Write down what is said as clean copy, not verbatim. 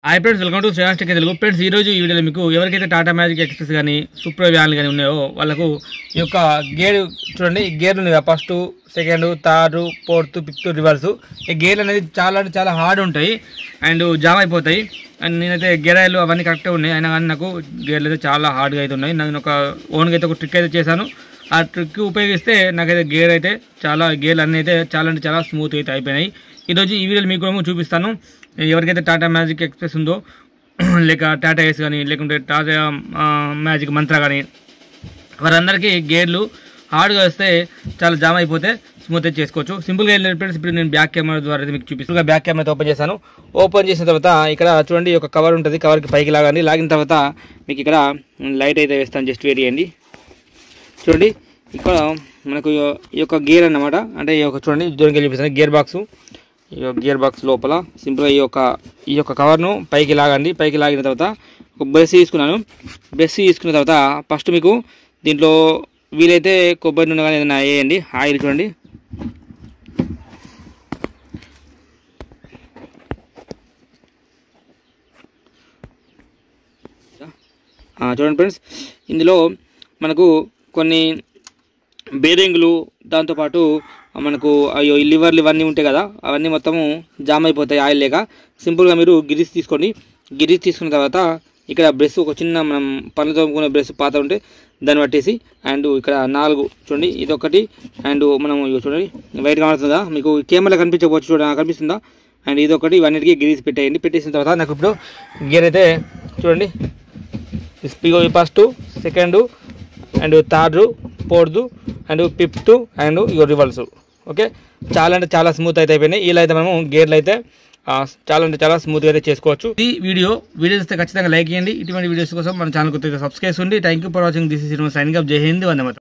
Hi friends, welcome to Sreeraj tech Telugu. Friends, ఈరోజు ఈ వీడియోలో మీకు ఎవరికైతే టాటా మ్యాజిక్ ఎక్స్ప్రెస్ కానీ సూపర్ వ్యాన్లు కానీ ఉన్నాయో వాళ్ళకు ఈ యొక్క గేర్ చూడండి. ఈ గేర్లు ఉంది కదా, first, second, third, fourth, fifth, reverse. ఈ గేర్లు అనేది చాలా హార్డ్ ఉంటాయి అండ్ జామ్ అయిపోతాయి. అండ్ నేనైతే గేర్ ఆయిల్ అవన్నీ కరెక్ట్గా ఉన్నాయి, అయినా కానీ నాకు గేర్లు అయితే చాలా హార్డ్గా అయితే ఉన్నాయి. నేను ఒక ఓన్గా అయితే ఒక ట్రిక్ అయితే చేశాను. ఆ ట్రిక్ ఉపయోగిస్తే నాకైతే గేర్ అయితే గేర్లు అన్నీ అయితే చాలా స్మూత్ అయితే అయిపోయినాయి. ఈరోజు ఈ వీడియోలో మీకు కూడా చూపిస్తాను. ఎవరికైతే టాటా మ్యాజిక్ ఎక్స్ప్రెస్ ఉందో, లేక టాటా ఏస్ కానీ, లేకుంటే టాటా మ్యాజిక్ మంత్రా కానీ, వారందరికీ గేర్లు హార్డ్గా వస్తే చాలా జామ్ అయిపోతే స్మూత్ అయితే చేసుకోవచ్చు. సింపుల్గా ఫ్రెండ్స్, ఇప్పుడు నేను బ్యాక్ కెమెరా ద్వారా అయితే మీకు చూపిస్తాను. బ్యాక్ కెమెరా ఓపెన్ చేశాను. ఓపెన్ చేసిన తర్వాత ఇక్కడ చూడండి, ఒక కవర్ ఉంటుంది. కవర్కి పైకి లాగండి. లాగిన తర్వాత మీకు ఇక్కడ లైట్ అయితే వేస్తాను, జస్ట్ వెయిట్ చేయండి. చూడండి, ఇక్కడ మనకు ఈ యొక్క గేర్ అన్నమాట. అంటే ఈ యొక్క చూడండి, దూరంగా చూపిస్తాను గేర్ బాక్స్. ఈ గేర్ బాక్స్ లోపల సింపుల్గా ఈ యొక్క కవర్ను పైకి లాగండి. పైకి లాగిన తర్వాత ఒక బ్రష్ తీసుకున్నాను. బ్రష్ తీసుకున్న తర్వాత ఫస్ట్ మీకు దీంట్లో వీలైతే కొబ్బరి నూనె కానీ ఏదైనా వేయండి. ఆయిల్ చూడండి, చూడండి ఫ్రెండ్స్, ఇందులో మనకు కొన్ని బేరింగ్లు, దాంతోపాటు మనకు లివర్లు ఇవన్నీ ఉంటాయి కదా, అవన్నీ మొత్తము జామ్ అయిపోతాయి ఆయిల్ లేక. సింపుల్గా మీరు గిరీస్ తీసుకోండి. గిరీస్ తీసుకున్న తర్వాత ఇక్కడ బ్రష్, ఒక చిన్న మనం పనులు తోముకునే బ్రష్ పాత ఉంటే దాన్ని పట్టేసి, అండ్ ఇక్కడ 4 చూడండి, ఇదొకటి, అండ్ మనం చూడండి వైట్ కనబడుతుందా మీకు, కెమెరా కనిపించకపోవచ్చు, చూడండి కనిపిస్తుందా, అండ్ ఇదొకటి. ఇవన్నిటికీ గిరీస్ పెట్టేయండి. పెట్టేసిన తర్వాత నాకు ఇప్పుడు గేర్ అయితే చూడండి, first, second, and third, fourth, and fifth, and reverse. Okay, చాలా స్మూత్ అయితే అయిపోయినాయి. ఇలా అయితే మనము గేర్లు అయితే చాలా స్మూత్గా అయితే చేసుకోవచ్చు. ఈ వీడియో ఇస్తే ఖచ్చితంగా లైక్ చేయండి. ఇటువంటి వీడియోస్ కోసం మన ఛానల్ కొత్తగా సబ్స్క్రైబ్ చేయండి. Thank you for watching. This is signing up. జై హింద్, వందే మాతరం.